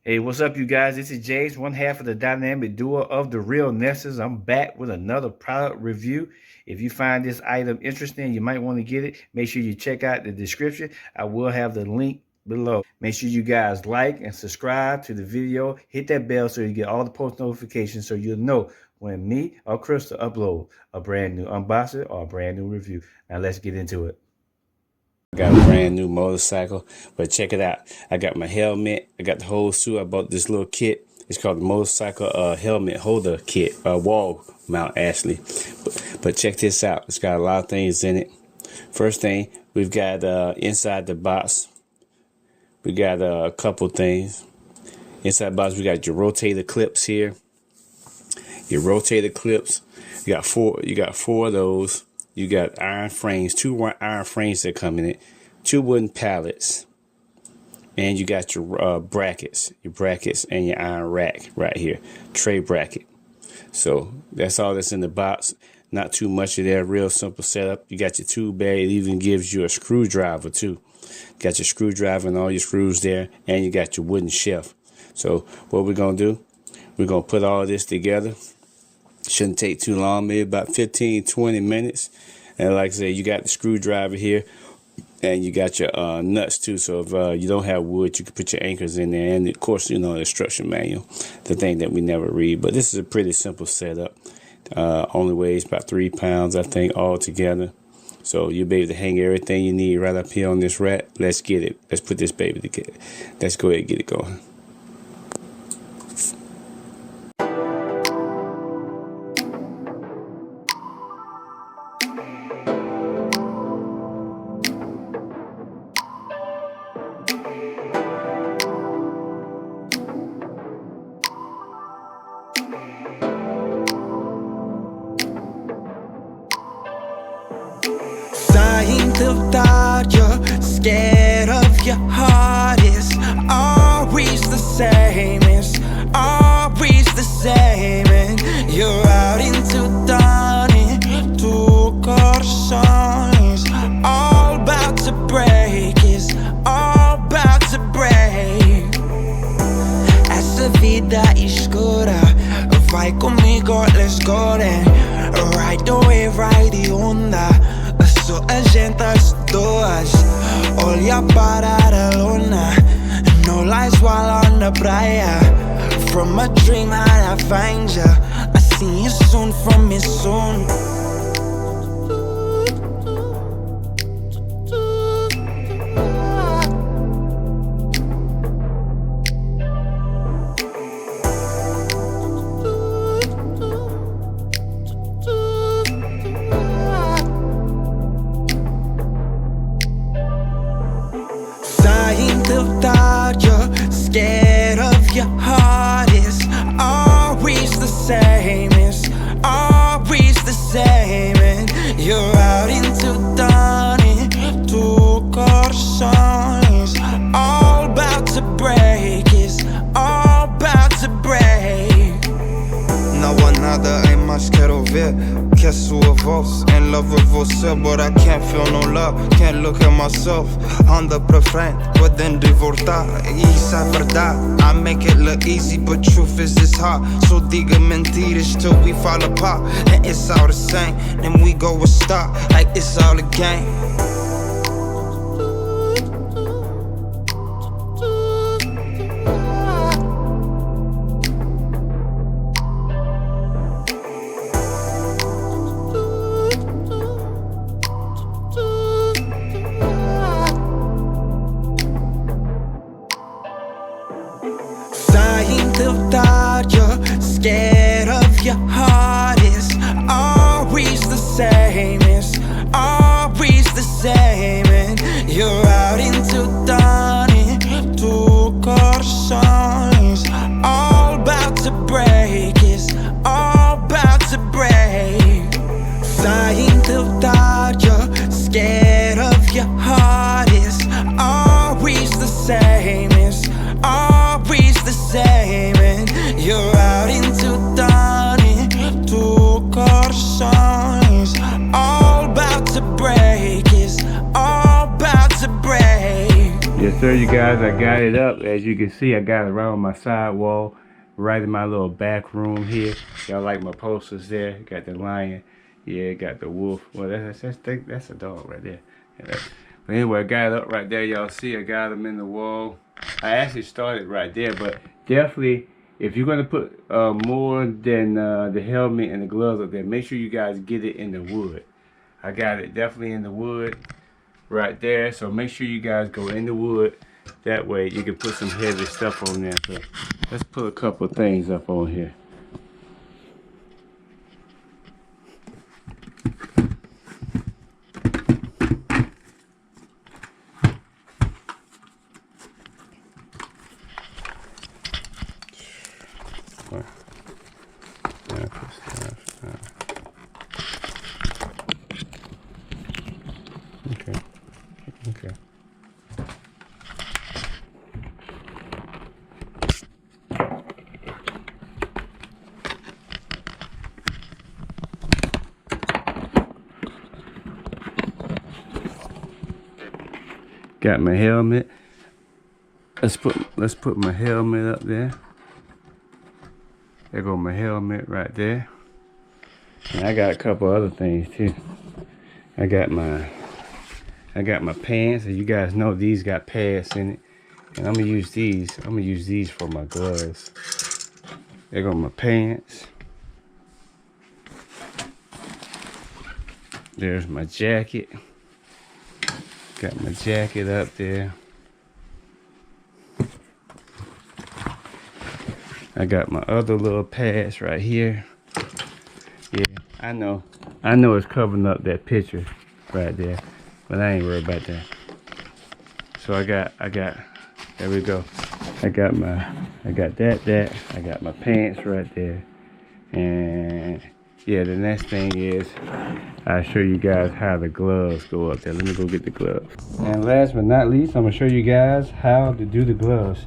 Hey, what's up, you guys? This is James, one half of the dynamic duo of the Real Nesters. I'm back with another product review. If you find this item interesting, you might want to get it. Make sure you check out the description. I will have the link below. Make sure you guys like and subscribe to the video. Hit that bell so you get all the post notifications so you'll know when me or Crystal upload a brand new unboxing or a brand new review. Now let's get into it. I got a brand new motorcycle, but check it out. I got my helmet. I got the whole suit. I bought this little kit. It's called the motorcycle helmet holder kit, wall mount actually. But check this out. It's got a lot of things in it. First thing, we've got inside the box. We got a couple things. Inside the box, we got your rotator clips here. Your rotator clips. You got four of those. You got iron frames, two iron frames that come in it, 2 wooden pallets, and you got your brackets and your iron rack right here, tray bracket. So that's all that's in the box. Not too much of that, real simple setup. You got your tool bag. It even gives you a screwdriver too. Got your screwdriver and all your screws there, and you got your wooden shelf. So what we're gonna do, we're gonna put all this together. Shouldn't take too long, maybe about 15-20 minutes. And like I said, you got the screwdriver here, and you got your nuts too. So if you don't have wood, you can put your anchors in there, and of course, you know, the instruction manual, the thing that we never read. But this is a pretty simple setup. Only weighs about 3 pounds, I think, all together. So you'll be able to hang everything you need right up here on this rack. Let's get it. Let's put this baby together. Let's go ahead and get it going. Thought you're scared of your heart is always the same, it's always the same, and you're out into dawn and tu corazón is all about to break, it's all about to break. Essa vida escura vai comigo, let's go then, ride the wave, ride the onda. So a gente as duas olha para a luna. No lies while on the praia. From a dream I find ya. I see you soon from me soon. Thought you're scared of your heart is always the same, it's always the same, and you're out into dawn and tu corazón is all about to break, it's all about to break. Não há nada em mais quero ver que a sua voz. In love with você, but I can't feel no love. Can't look at myself. Anda pra frente, podendo voltar. E isso é verdade. I make it look easy, but truth is this hard. So diga mentiras till we fall apart. And it's all the same. Then we go and start like it's all a game. Thought you're scared of your heart is always the same, it's always the same, and you're out into dawn and tu corazón is all about to break, it's all about to break. Thought you're scared of your heart is always the same, it's always the same, and you're out into dawn and tu corazón is all about to break, it's all about to break. Yes sir, you guys, I got it up. As you can see, I got it around my side wall, right in my little back room here. Y'all like my posters there. Got the lion, yeah, got the wolf. Well, that's a dog right there. Yeah, but anyway, I got it up right there. Y'all see, I got them in the wall. I actually started right there, but definitely, if you're gonna put more than the helmet and the gloves up there, make sure you guys get it in the wood. I got it definitely in the wood right there, so make sure you guys go in the wood. That way you can put some heavy stuff on there. So let's put a couple things up on here. Okay. Got my helmet. Let's put my helmet up there. There go my helmet right there. And I got a couple other things too. I got my pants, and you guys know these got pads in it. And I'm gonna use these for my gloves. There go my pants. There's my jacket. Got my jacket up there. I got my other little pads right here. Yeah, I know it's covering up that picture right there, but I ain't worried about that. So I got, there we go. I got that, I got my pants right there. And yeah, the next thing is, I'll show you guys how the gloves go up there. Let me go get the gloves. And last but not least, I'm gonna show you guys how to do the gloves.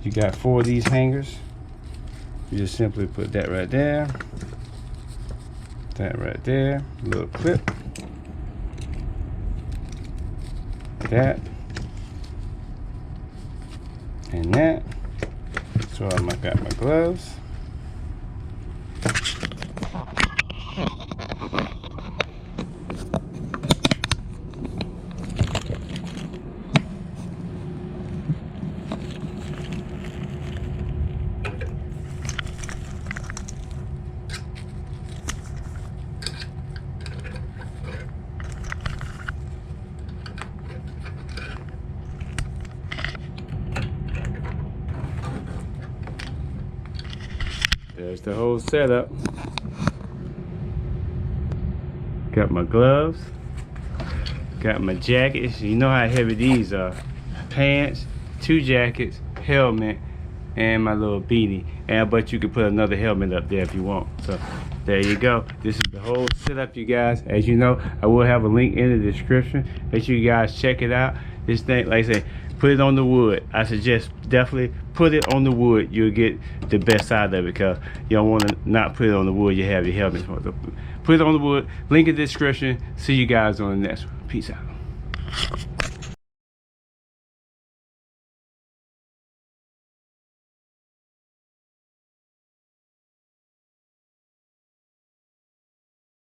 You got 4 of these hangers. You just simply put that right there, that right there, little clip, that, and that. So I got my gloves. There's the whole setup. Got my gloves. Got my jackets. You know how heavy these are. Pants, 2 jackets, helmet, and my little beanie. But you can put another helmet up there if you want. So there you go. This is the whole setup, you guys. As you know, I will have a link in the description. Make sure you guys check it out. This thing, like I say, put it on the wood. I suggest definitely put it on the wood. You'll get the best out of it, because you don't want to not put it on the wood. You have your helmet. So put it on the wood. Link in the description. See you guys on the next one. Peace out.